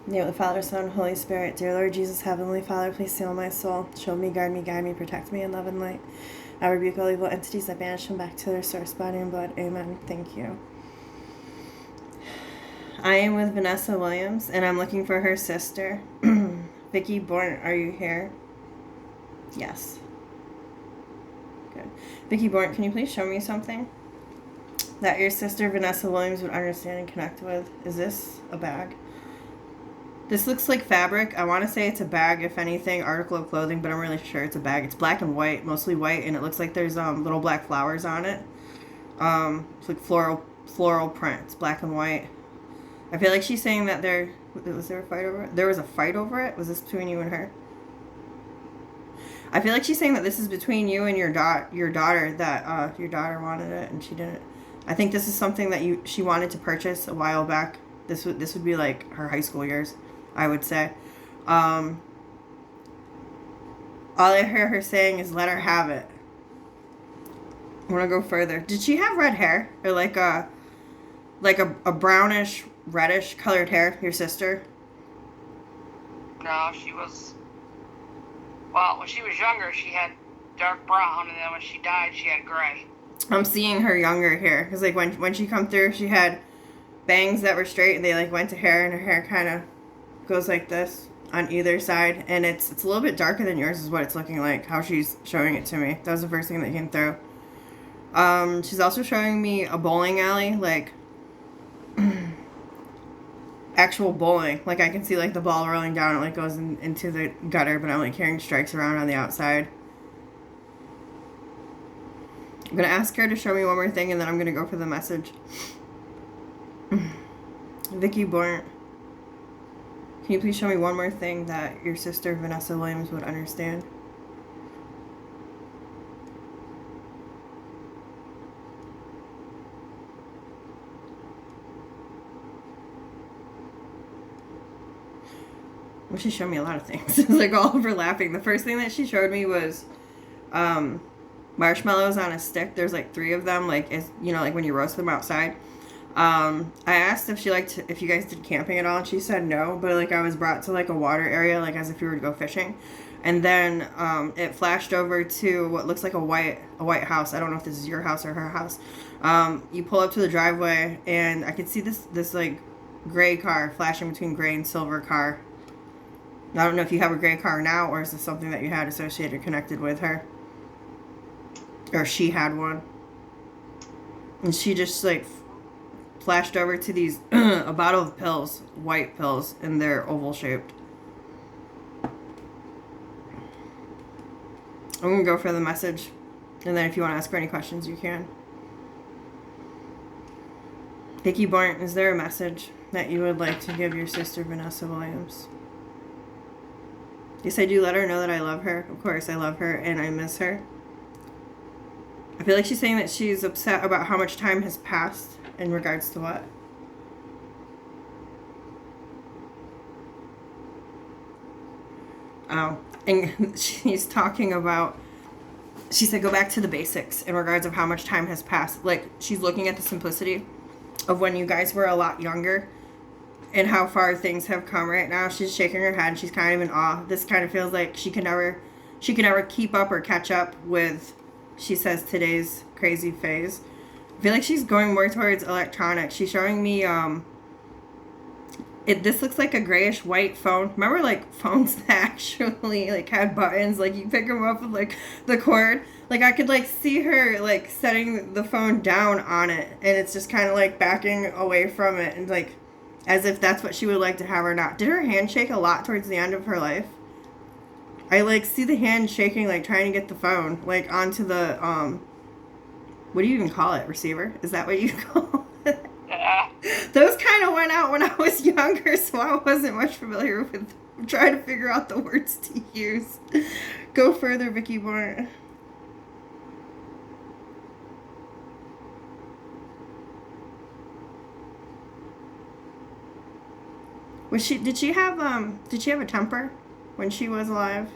In the name of the Father, Son, and Holy Spirit. Dear Lord Jesus, Heavenly Father, please seal my soul. Shield me, guide me, protect me in love and light. I rebuke all evil entities. I banish them back to their source, body and blood. Amen. Thank you. I am with Vanessa Williams, and I'm looking for her sister. Vicki Bourne, are you here? Yes. Good. Vicki Bourne, can you please show me something that your sister Vanessa Williams would understand and connect with? Is this a bag? This looks like fabric. I want to say it's a bag, if anything, article of clothing, but I'm really sure it's a bag. It's black and white, mostly white, and it looks like there's little black flowers on it. It's like floral print. It's black and white. I feel like she's saying that was there a fight over it? There was a fight over it? Was this between you and her? I feel like she's saying that this is between you and your daughter, that your daughter wanted it and she didn't. I think this is something that she wanted to purchase a while back. This would be like her high school years, I would say. All I hear her saying is let her have it. I want to go further. Did she have red hair? Or like a brownish, reddish colored hair, your sister? No, she was... Well, when she was younger, she had dark brown, and then when she died, she had gray. I'm seeing her younger here. Because like when she come through, she had bangs that were straight, and they like went to hair, and her hair kind of goes like this on either side, and it's a little bit darker than yours is what it's looking like, how she's showing it to me. That was the first thing that came through. She's also showing me a bowling alley, like actual bowling. Like I can see like the ball rolling down, it like goes into the gutter, but I'm like hearing strikes around on the outside. I'm gonna ask her to show me one more thing, and then I'm gonna go for the message. Vicki Bourne, can you please show me one more thing that your sister Vanessa Williams would understand? Well, she showed me a lot of things. It's like all overlapping. The first thing that she showed me was marshmallows on a stick. There's like 3 of them, like like when you roast them outside. I asked if if you guys did camping at all, and she said no, but like I was brought to like a water area, like as if you were to go fishing. And then it flashed over to what looks like a white house. I don't know if this is your house or her house. You pull up to the driveway, and I could see this like gray car flashing between gray and silver car. I don't know if you have a gray car now, or is this something that you had associated, connected with her? Or she had one. And she just like flashed over to these, a bottle of pills, white pills, and they're oval shaped. I'm going to go for the message. And then if you want to ask her any questions, you can. Vicki Bourne, is there a message that you would like to give your sister Vanessa Williams? Yes, I do. Let her know that I love her. Of course, I love her and I miss her. I feel like she's saying that she's upset about how much time has passed in regards to what? Oh, and she's talking about, she said go back to the basics in regards of how much time has passed. Like she's looking at the simplicity of when you guys were a lot younger and how far things have come right now. She's shaking her head. She's kind of in awe. This kind of feels like she can never keep up or catch up with, she says, today's crazy phase. I feel like she's going more towards electronics. She's showing me, this looks like a grayish white phone. Remember like phones that actually like had buttons, like you pick them up with like the cord? Like I could like see her like setting the phone down on it, and it's just kind of like backing away from it, and like as if that's what she would like to have or not. Did her hand shake a lot towards the end of her life? I like see the hand shaking, like trying to get the phone like onto the what do you even call it? Receiver? Is that what you call it? Yeah. Those kind of went out when I was younger, so I wasn't much familiar with trying to figure out the words to use. Go further, Vicki Bourne. Did she have a temper when she was alive?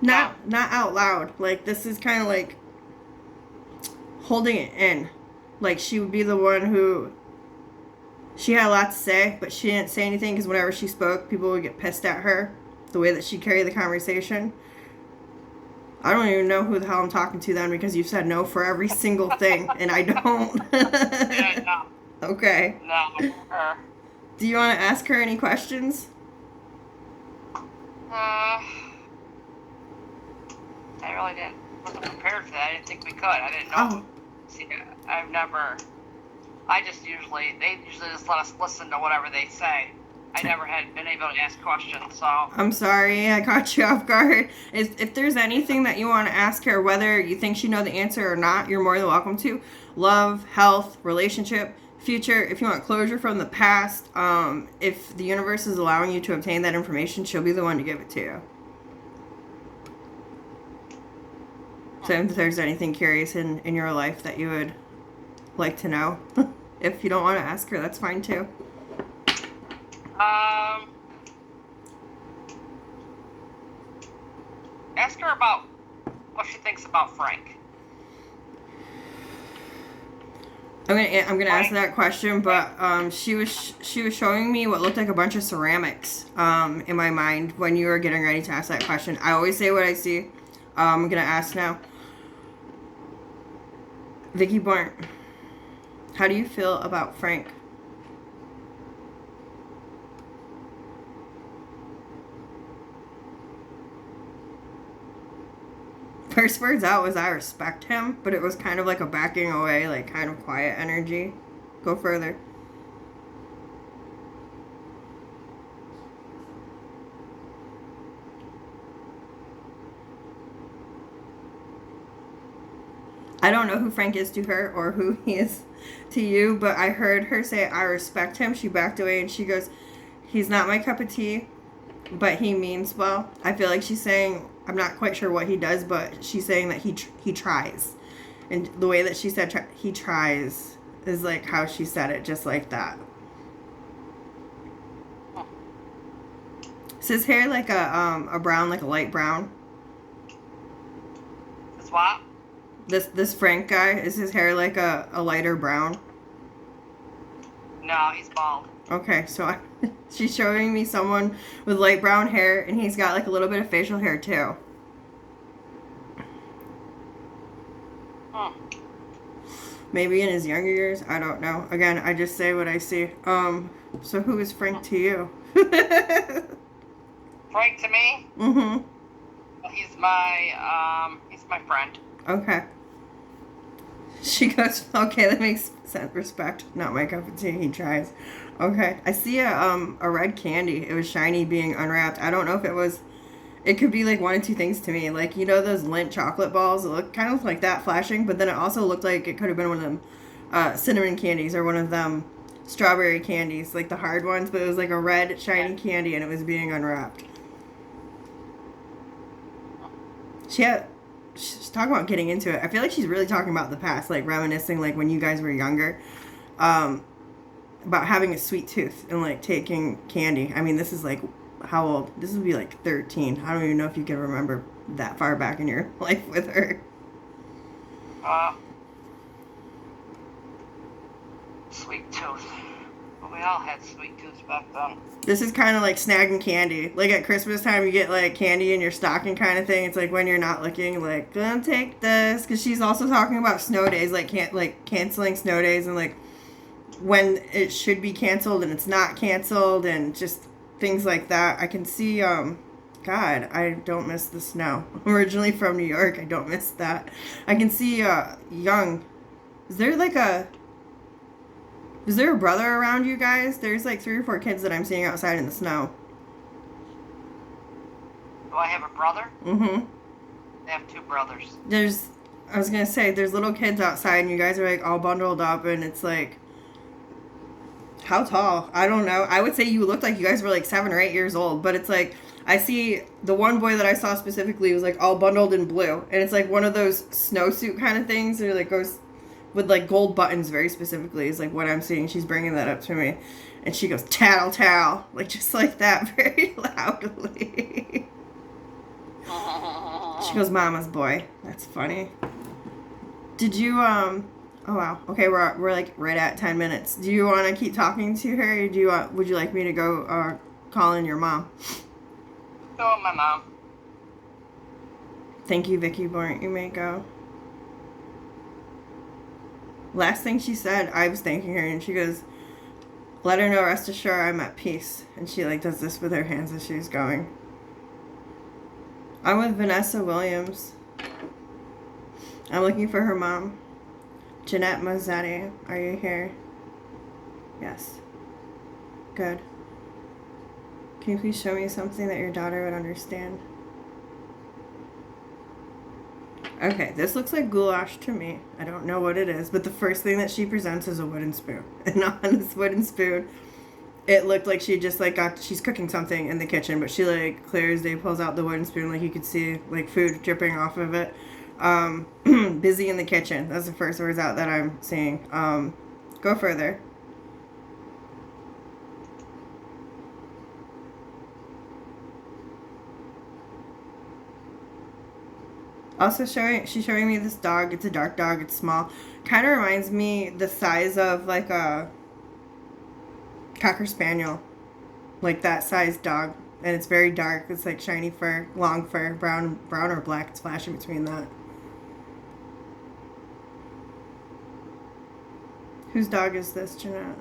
Not out loud. Like this is kind of like holding it in. Like she would be the one who She had a lot to say, but she didn't say anything because whenever she spoke, people would get pissed at her. The way that she carried the conversation. I don't even know who the hell I'm talking to then because you said no for every single thing, and I don't. Yeah, no. Okay. No. Do you want to ask her any questions? I really wasn't prepared for that. I didn't think we could. I didn't know. Oh. See, I've never. They usually just let us listen to whatever they say. I never had been able to ask questions, so. I'm sorry, I caught you off guard. If there's anything that you want to ask her, whether you think she know the answer or not, you're more than welcome to. Love, health, relationship, future. If you want closure from the past, if the universe is allowing you to obtain that information, she'll be the one to give it to you. So if there's anything curious in your life that you would like to know, if you don't want to ask her, that's fine too. Ask her about what she thinks about Frank. I'm gonna ask that question, but she was showing me what looked like a bunch of ceramics in my mind when you were getting ready to ask that question. I always say what I see. I'm gonna ask now. Vicky Blunt, how do you feel about Frank? First words out was I respect him, but it was kind of like a backing away, like kind of quiet energy. Go further. I don't know who Frank is to her or who he is to you, but I heard her say, I respect him. She backed away and she goes, he's not my cup of tea, but he means well. I feel like she's saying, I'm not quite sure what he does, but she's saying that he tries. And the way that she said he tries is like how she said it, just like that. Is his hair like a brown, like a light brown? Is what? This Frank guy, is his hair like a lighter brown? No, he's bald. Okay, so she's showing me someone with light brown hair, and he's got like a little bit of facial hair too. Maybe in his younger years, I don't know. Again, I just say what I see. So who is Frank to you? Frank to me? Mm-hmm. He's my friend. Okay. She goes, okay, that makes sense. Respect. Not my cup of tea. He tries. Okay. I see a red candy. It was shiny being unwrapped. I don't know if it could be like one of two things to me. Like, you know those Lindt chocolate balls? It looked kind of like that flashing, but then it also looked like it could have been one of them cinnamon candies or one of them strawberry candies, like the hard ones, but it was like a red shiny candy and it was being unwrapped. She's talking about getting into it. I feel like she's really talking about the past, like reminiscing like when you guys were younger, about having a sweet tooth and like taking candy. I mean, this is like, how old? This would be like 13. I don't even know if you can remember that far back in your life with her. Sweet tooth. Well, we all had sweet tooths back then. This is kind of like snagging candy. Like at Christmas time, you get like candy in your stocking kind of thing. It's like when you're not looking, like, gonna take this. Because she's also talking about snow days, like canceling snow days and like when it should be canceled and it's not canceled and just things like that. I can see, God, I don't miss the snow. I'm originally from New York. I don't miss that. I can see young. Is there a brother around you guys? There's like 3 or 4 kids that I'm seeing outside in the snow. Do I have a brother? Mm-hmm. I have 2 brothers. I was gonna say, there's little kids outside and you guys are like all bundled up and it's like, how tall? I don't know. I would say you looked like you guys were like 7 or 8 years old, but it's like, I see the one boy that I saw specifically was like all bundled in blue. And it's like one of those snowsuit kind of things that like goes with like gold buttons very specifically is like what I'm seeing. She's bringing that up to me. And she goes, tattle, tattle. Like just like that very loudly. She goes, mama's boy. That's funny. Did you, Oh wow. Okay, we're like right at 10 minutes. Do you want to keep talking to her, or would you like me to go call in your mom? Go with my mom. Thank you, Vicky Born. You may go. Last thing she said, I was thanking her, and she goes, "Let her know, rest assured, I'm at peace." And she like does this with her hands as she's going. I'm with Vanessa Williams. I'm looking for her mom. Jeanette Mazzetti, are you here? Yes. Good. Can you please show me something that your daughter would understand? Okay, this looks like goulash to me. I don't know what it is, but the first thing that she presents is a wooden spoon. And on this wooden spoon, it looked like she just like she's cooking something in the kitchen, but she like clear as day pulls out the wooden spoon, like you could see like food dripping off of it. Busy in the kitchen. That's the first words out that I'm seeing. Go further. Also she's showing me this dog. It's a dark dog. It's small. Kind of reminds me the size of like a Cocker Spaniel. Like that size dog. And it's very dark. It's like shiny fur, long fur, brown or black. It's flashing between that. Whose dog is this, Jeanette?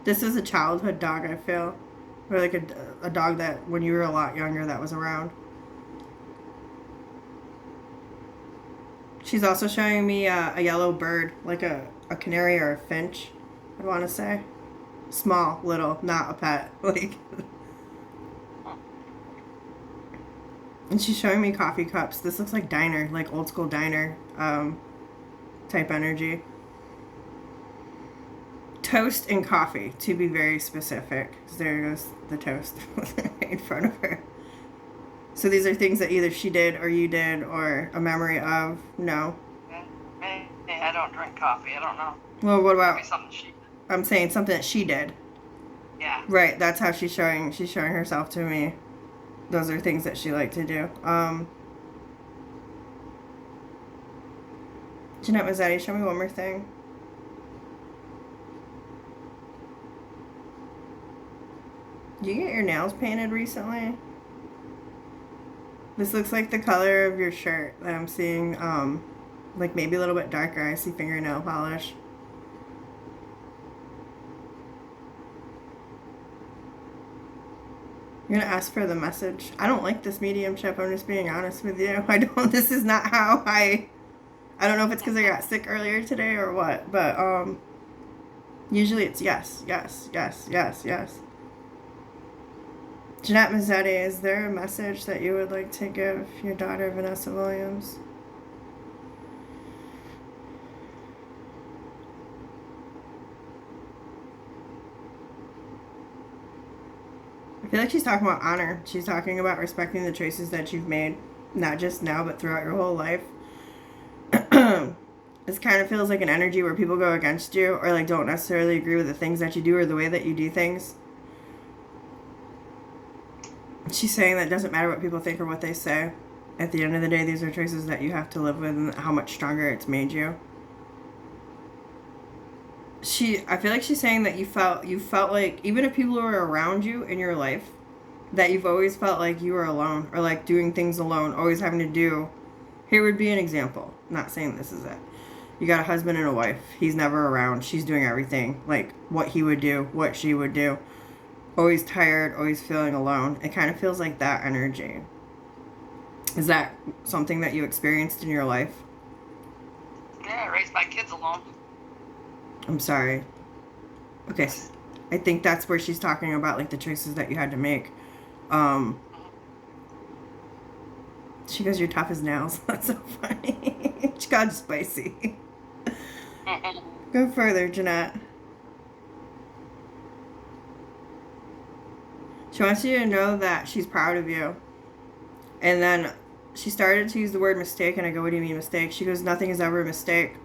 This is a childhood dog, I feel. Or like a dog that when you were a lot younger that was around. She's also showing me a yellow bird, like a canary or a finch, I want to say. Small, little, not a pet. Like. And she's showing me coffee cups. This looks like diner, like old school diner type energy. Toast and coffee, to be very specific. There goes the toast in front of her. So these are things that either she did or you did or a memory of. No. Maybe I don't drink coffee. I don't know. Well, what about? Maybe something she did. I'm saying something that she did. Yeah. Right. That's how she's showing herself to me. Those are things that she liked to do. Jeanette Mazzetti, show me one more thing. Did you get your nails painted recently? This looks like the color of your shirt that I'm seeing, like maybe a little bit darker. I see fingernail polish. You're gonna ask for the message. I don't like this mediumship. I'm just being honest with you. This is not how I don't know if it's because I got sick earlier today or what, but, usually it's yes, yes, yes, yes, yes. Jeanette Mazzetti, is there a message that you would like to give your daughter, Vanessa Williams? I feel like she's talking about honor. She's talking about respecting the choices that you've made, not just now, but throughout your whole life. This kind of feels like an energy where people go against you or like don't necessarily agree with the things that you do or the way that you do things. She's saying that it doesn't matter what people think or what they say. At the end of the day, these are choices that you have to live with and how much stronger it's made you. I feel like she's saying that you felt like even if people were around you in your life, that you've always felt like you were alone or like doing things alone, always having to do. Here would be an example. I'm not saying this is it. You got a husband and a wife. He's never around. She's doing everything. Like what he would do, what she would do. Always tired, always feeling alone. It kind of feels like that energy. Is that something that you experienced in your life? Yeah, I raised my kids alone. I'm sorry. Okay, I think that's where she's talking about like the choices that you had to make. She goes, "You're tough as nails." That's so funny. She got spicy. Go further, Jeanette. She wants you to know that she's proud of you. And then she started to use the word mistake, and I go, "What do you mean mistake?" She goes, "Nothing is ever a mistake."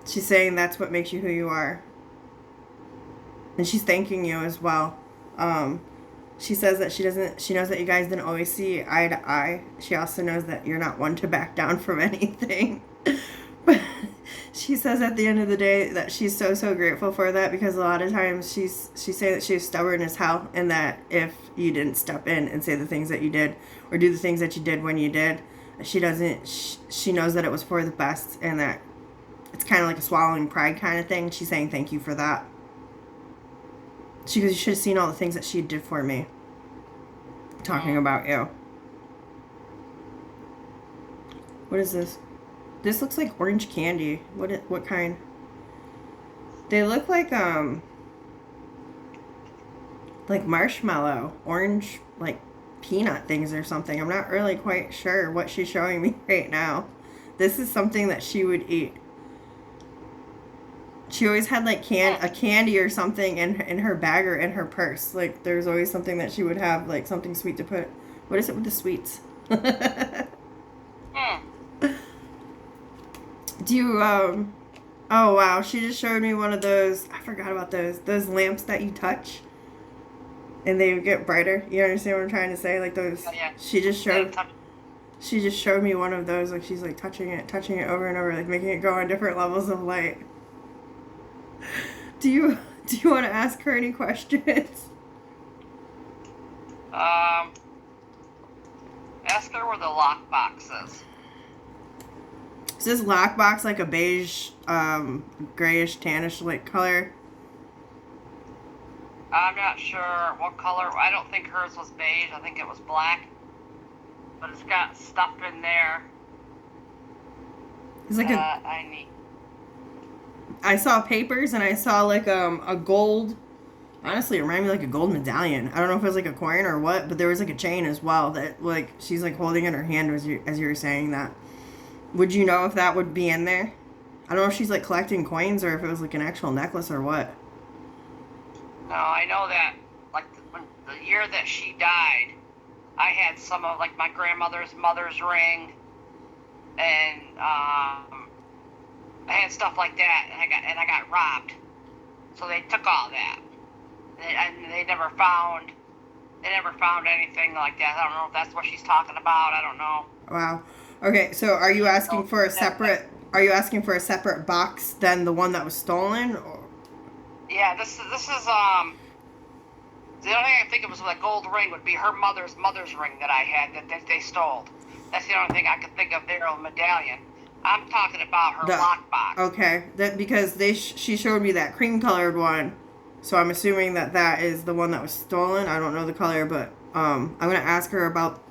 She's saying that's what makes you who you are. And she's thanking you as well. She says that she knows that you guys didn't always see eye to eye. She also knows that you're not one to back down from anything. But she says at the end of the day that she's so grateful for that, because a lot of times she's saying that she's stubborn as hell, and that if you didn't step in and say the things that you did or do the things that you did when you did, she doesn't. She knows that it was for the best, and that it's kind of like a swallowing pride kind of thing. She's saying thank you for that. She goes, you should have seen all the things that she did for me. Talking about you. What is this? This looks like orange candy. What kind? They look like marshmallow, orange, like peanut things or something. I'm not really quite sure what she's showing me right now. This is something that she would eat. She always had like a candy or something in her bag or in her purse. Like there's always something that she would have, like something sweet to put. What is it with the sweets? Do you oh wow, she just showed me one of those. I forgot about those lamps that you touch and they get brighter. You understand what I'm trying to say? Like those. Oh, yeah. She just showed me one of those. Like she's like touching it over and over, like making it go on different levels of light. Do you want to ask her any questions? Ask her where the lockbox is. Is this lockbox like a beige, grayish, tannish like color? I'm not sure what color. I don't think hers was beige. I think it was black. But it's got stuff in there. It's like I need. I saw papers and I saw like a gold. Honestly, it reminded me like a gold medallion. I don't know if it was like a coin or what, but there was like a chain as well that like she's like holding in her hand as you were saying that. Would you know if that would be in there? I don't know if she's like collecting coins or if it was like an actual necklace or what. No, I know that like the year that she died, I had some of like my grandmother's mother's ring, and I had stuff like that, and I got robbed. So they took all that, and they never found anything like that. I don't know if that's what she's talking about. I don't know. Wow. Okay, so are you asking for a separate? Are you asking for a separate box than the one that was stolen? Or? Yeah, this is the only thing I think it was with a gold ring would be her mother's ring that I had that they stole. That's the only thing I could think of there on the medallion. I'm talking about her lockbox. Okay, that because she showed me that cream colored one, so I'm assuming that is the one that was stolen. I don't know the color, but I'm gonna ask her about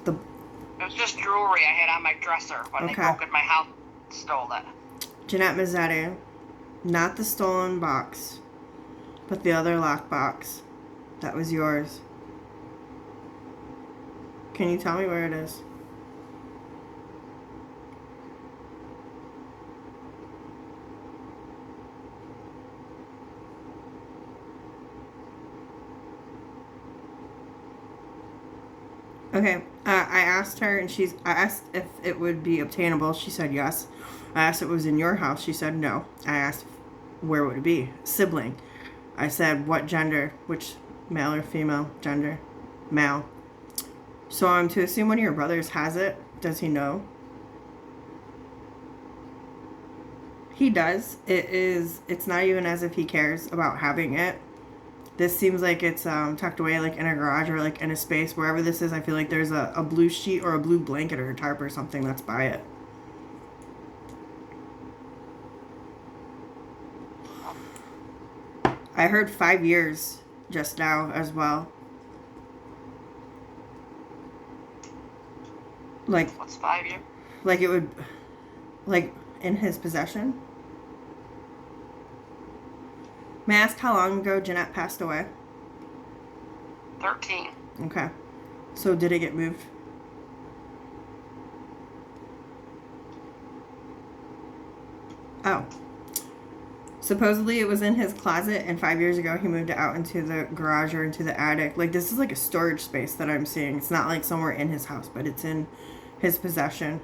the. It was just jewelry I had on my dresser when they broke in my house and stole it. Jeanette Mazzetti, not the stolen box, but the other lockbox. That was yours. Can you tell me where it is? Okay, I asked her, and I asked if it would be obtainable. She said yes. I asked if it was in your house. She said no. I asked where would it be? Sibling. I said what gender, which male or female gender? Male. So I'm to assume one of your brothers has it. Does he know? He does. It's not even as if he cares about having it. This seems like it's tucked away like in a garage or like in a space. Wherever this is, I feel like there's a blue sheet or a blue blanket or a tarp or something that's by it. I heard 5 years just now as well. Like, what's 5 years? Like it would, like in his possession. May I ask how long ago Jeanette passed away? 13. Okay. So did it get moved? Oh. Supposedly it was in his closet, and 5 years ago he moved it out into the garage or into the attic. Like, this is like a storage space that I'm seeing. It's not like somewhere in his house, but it's in his possession.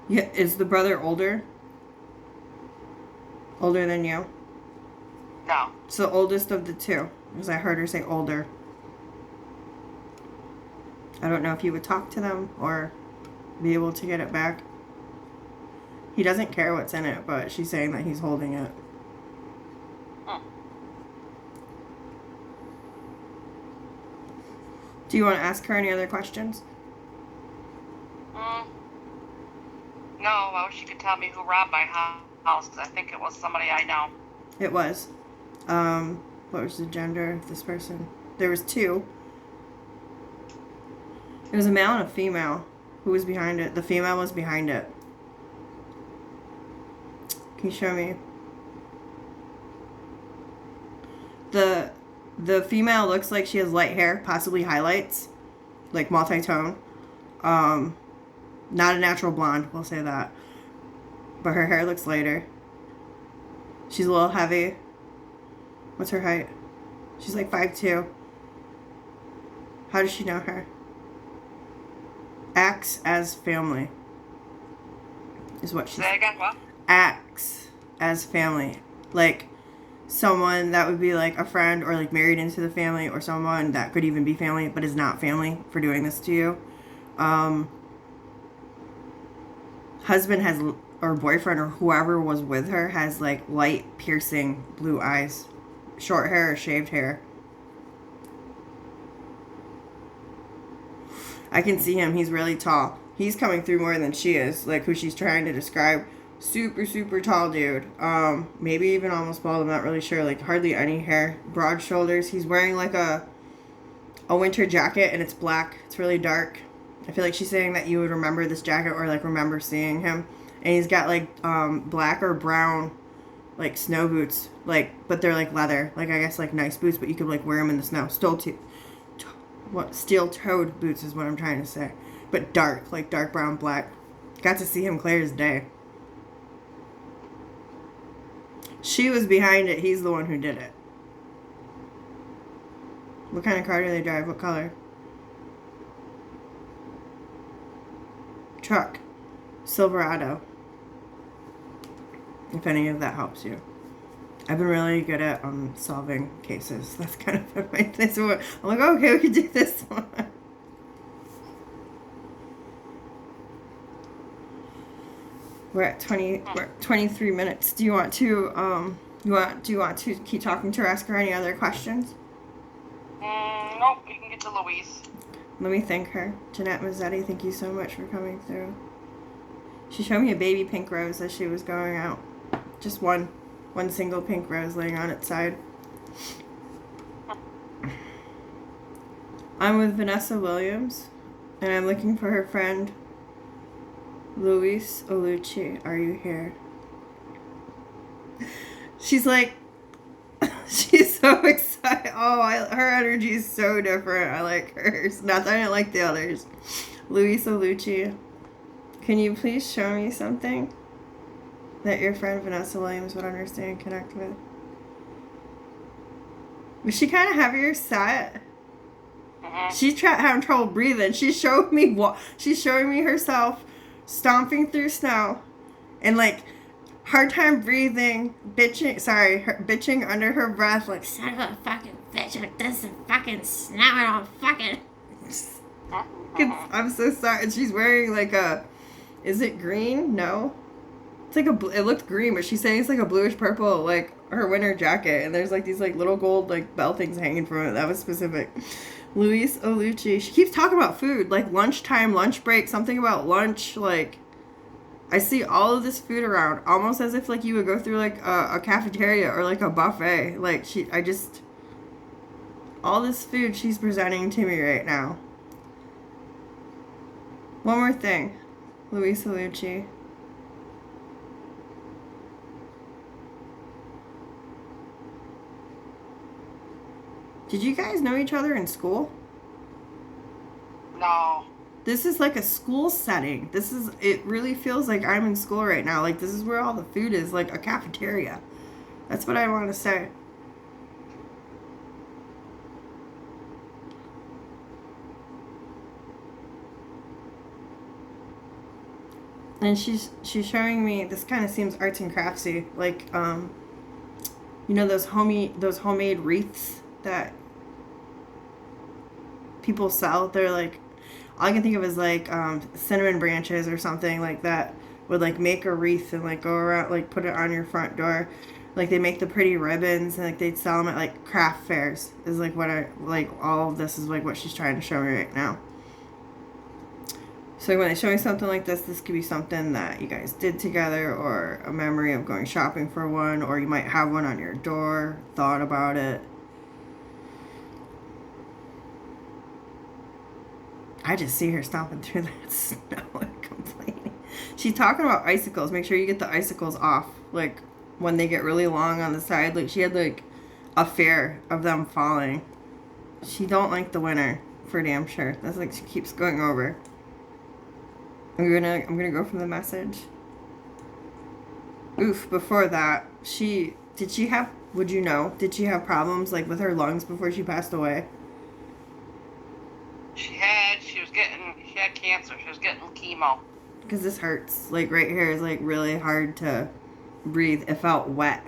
Yeah, is the brother older? Older than you? No. It's the oldest of the two, because I heard her say older. I don't know if he would talk to them or be able to get it back. He doesn't care what's in it, but she's saying that he's holding it. Hmm. Do you want to ask her any other questions? No, well, she could tell me who robbed my house, 'cause I think it was somebody I know. It was. What was the gender of this person? There was two. It was a male and a female. Who was behind it? The female was behind it. Can you show me? The female looks like she has light hair, possibly highlights, like multi-tone. Not a natural blonde, we'll say that. But her hair looks lighter. She's a little heavy. What's her height? She's like 5'2". How does she know her? Acts as family. Is what she Say said. again, what? Acts as family. Like someone that would be like a friend or like married into the family, or someone that could even be family but is not family for doing this to you. Husband has, or boyfriend or whoever was with her has like light piercing blue eyes, short hair or shaved hair. I can see him. He's really tall. He's coming through more than she is, like who she's trying to describe. Super, super tall dude. Maybe even almost bald. I'm not really sure. Like hardly any hair. Broad shoulders. He's wearing like a winter jacket, and it's black. It's really dark. I feel like she's saying that you would remember this jacket or like remember seeing him. And he's got like black or brown like snow boots, like, but they're like leather. Like I guess like nice boots, but you could like wear them in the snow. Steel-toed boots is what I'm trying to say. But dark, like dark brown, black. Got to see him clear as day. She was behind it. He's the one who did it. What kind of car do they drive? What color? Truck. Silverado. If any of that helps you. I've been really good at solving cases. That's kind of been my thing. So I'm like, oh, okay, we can do this one. We're at 23 minutes. Do you want to do you want to keep talking to her, ask her any other questions? Nope, you can get to Louise. Let me thank her. Jeanette Mazzetti, thank you so much for coming through. She showed me a baby pink rose as she was going out. Just one single pink rose laying on its side. I'm with Vanessa Williams, and I'm looking for her friend, Luis Olucci. Are you here? She's like, she's so excited. Oh, her energy is so different. I like hers. Not that I don't like the others. Luis Olucci, can you please show me something that your friend Vanessa Williams would understand and connect with? Was she kind of heavier set? She's having trouble breathing. She's showing me herself stomping through snow and like hard time breathing, bitching under her breath, like, son of a fucking bitch, like this is fucking snow, I don't fucking. I'm so sorry. And she's wearing like is it green? No. It's like it looked green, but she's saying it's like a bluish purple, like her winter jacket, and there's like these like little gold like bell things hanging from it. That was specific. Luis Olucci. She keeps talking about food, like lunchtime, lunch break, something about lunch. Like, I see all of this food around, almost as if like you would go through like a cafeteria or like a buffet. Like all this food she's presenting to me right now. One more thing, Luis Olucci. Did you guys know each other in school? No. This is like a school setting. It really feels like I'm in school right now. Like this is where all the food is, like a cafeteria. That's what I want to say. And she's showing me, this kind of seems arts and craftsy, like you know those homemade wreaths that people sell. They're like, all I can think of is like cinnamon branches or something like that. Would like make a wreath and like go around, like put it on your front door. Like they make the pretty ribbons and like they'd sell them at like craft fairs. Is like what I like. All of this is like what she's trying to show me right now. So when they show me something like this could be something that you guys did together, or a memory of going shopping for one, or you might have one on your door, thought about it. I just see her stomping through that snow and complaining. She's talking about icicles. Make sure you get the icicles off. Like when they get really long on the side. Like she had like a fear of them falling. She don't like the winter for damn sure. That's like she keeps going over. I'm gonna go from the message. Oof, before that, did she have problems like with her lungs before she passed away? She had cancer. She was getting chemo. Because this hurts. Like right here is like really hard to breathe. It felt wet.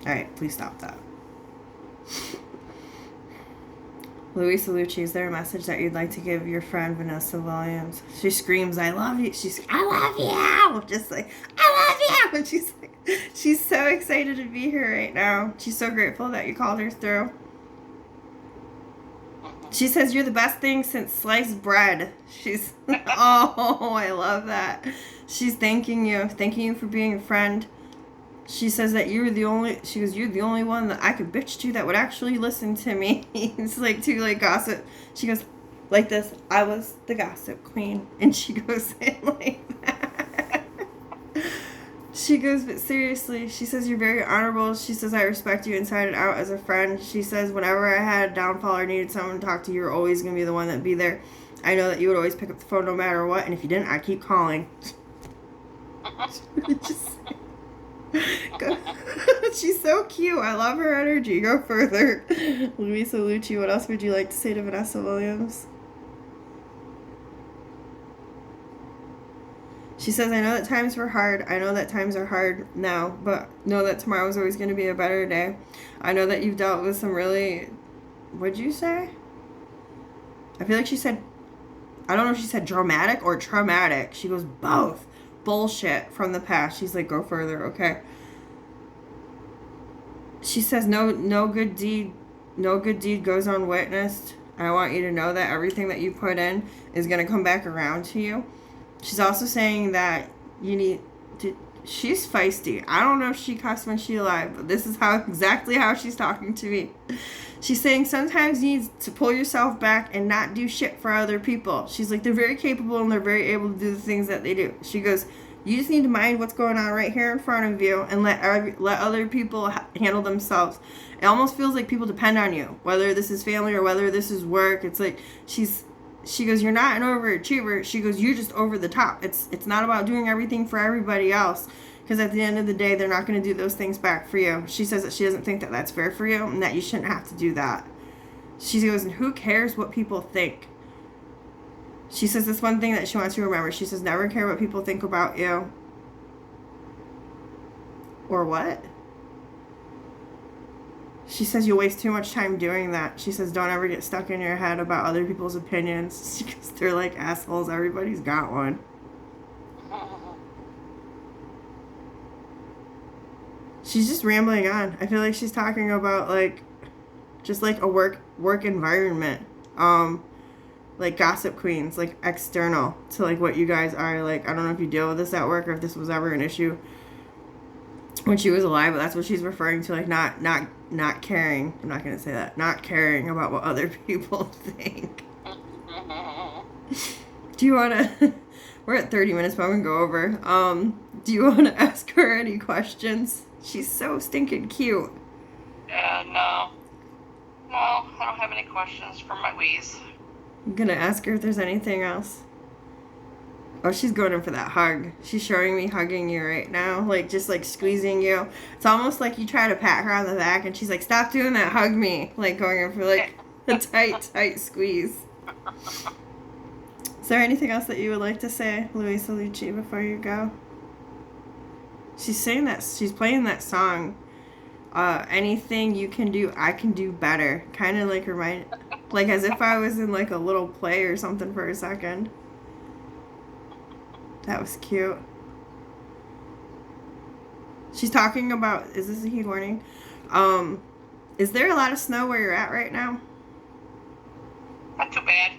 Alright, please stop that. Louisa Lucci, is there a message that you'd like to give your friend Vanessa Williams? She screams, I love you. I love you. Just like, I love you. And she's so excited to be here right now. She's so grateful that you called her through. She says you're the best thing since sliced bread. She's, oh, I love that. She's thanking you for being a friend. She says that you're the only one that I could bitch to that would actually listen to me. It's like to like gossip. She goes like this, I was the gossip queen. And she goes in like that. She goes, but seriously, she says you're very honorable. She says I respect you inside and out as a friend. She says whenever I had a downfall or needed someone to talk to, you were always going to be the one that'd be there. I know that you would always pick up the phone no matter what, and if you didn't, I'd keep calling. She's so cute. I love her energy. Go further. Louisa Lucci, what else would you like to say to Vanessa Williams? She says, I know that times were hard. I know that times are hard now, but know that tomorrow is always going to be a better day. I know that you've dealt with some really... What'd you say? I feel like she said... I don't know if she said dramatic or traumatic. She goes, both. Bullshit from the past. She's like, go further, okay? She says, no good deed goes unwitnessed. I want you to know that everything that you put in is going to come back around to you. She's also saying that you need to... She's feisty. I don't know if she cussed when she's alive, but this is exactly how she's talking to me. She's saying sometimes you need to pull yourself back and not do shit for other people. She's like, they're very capable and they're very able to do the things that they do. She goes, you just need to mind what's going on right here in front of you and let other people handle themselves. It almost feels like people depend on you, whether this is family or whether this is work. It's like she goes, you're not an overachiever. She goes, you're just over the top. It's not about doing everything for everybody else. Because at the end of the day, they're not going to do those things back for you. She says that she doesn't think that that's fair for you and that you shouldn't have to do that. She goes, and who cares what people think? She says this one thing that she wants you to remember. She says, never care what people think about you. Or what? She says you waste too much time doing that. She says don't ever get stuck in your head about other people's opinions. She goes, they're like assholes. Everybody's got one. She's just rambling on. I feel like she's talking about like just like a work environment. Like gossip queens, like external to like what you guys are. Like I don't know if you deal with this at work or if this was ever an issue when she was alive, but that's what she's referring to, like not caring. I'm not gonna say that. Not caring about what other people think. Do you wanna we're at 30 minutes, but I'm gonna go over. Do you wanna ask her any questions? She's so stinking cute. Yeah, no, I don't have any questions for my Louise. I'm gonna ask her if there's anything else. Oh, she's going in for that hug. She's showing me hugging you right now. Like, just like squeezing you. It's almost like you try to pat her on the back and she's like, stop doing that, hug me. Like, going in for like a tight squeeze. Is there anything else that you would like to say, Louisa Lucci, before you go? She's saying that, she's playing that song. Anything you can do, I can do better. Kind of like Like as if I was in like a little play or something for a second. That was cute. She's talking about, is this a heat warning? Is there a lot of snow where you're at right now? Not too bad.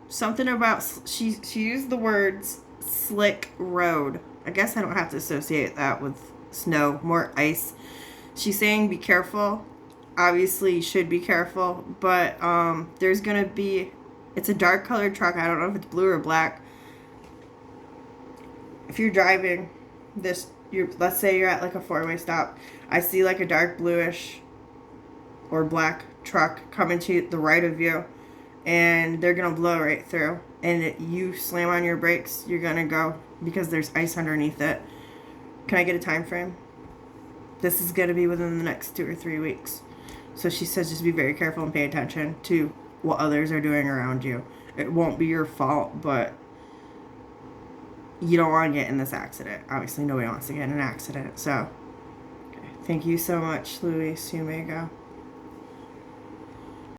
Something about, she used the words slick road. I guess I don't have to associate that with snow, more ice. She's saying be careful. Obviously you should be careful, but there's gonna be, it's a dark colored truck. I don't know if it's blue or black. If you're driving this, let's say you're at like a 4-way stop. I see like a dark bluish or black truck coming to the right of you, and they're gonna blow right through. And you slam on your brakes, you're gonna go because there's ice underneath it. Can I get a time frame? This is gonna be within the next 2 or 3 weeks. So she says just be very careful and pay attention to what others are doing around you. It won't be your fault, but you don't want to get in this accident. Obviously, nobody wants to get in an accident. So, okay. Thank you so much, Luis. You may go.